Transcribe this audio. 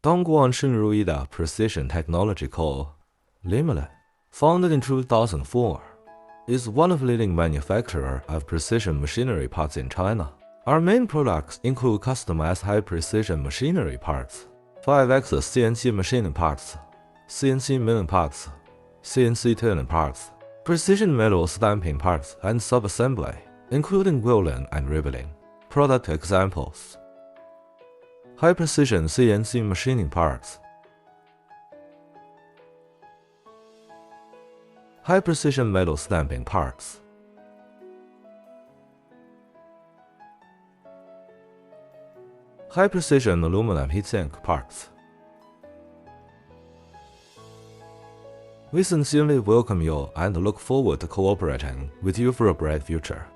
Dongguan Xinruida Precision Technology Co., Limited, founded in 2004, is one of the leading manufacturers of precision machinery parts in China. Our main products include customized high-precision machinery parts, 5-axis CNC machining parts, CNC milling parts, CNC turning parts, precision metal stamping parts, and sub-assembly, including welding and riveting. Product examples: high-precision CNC machining parts, high-precision metal stamping parts, high-precision aluminum heat sink parts. We sincerely welcome you and look forward to cooperating with you for a bright future.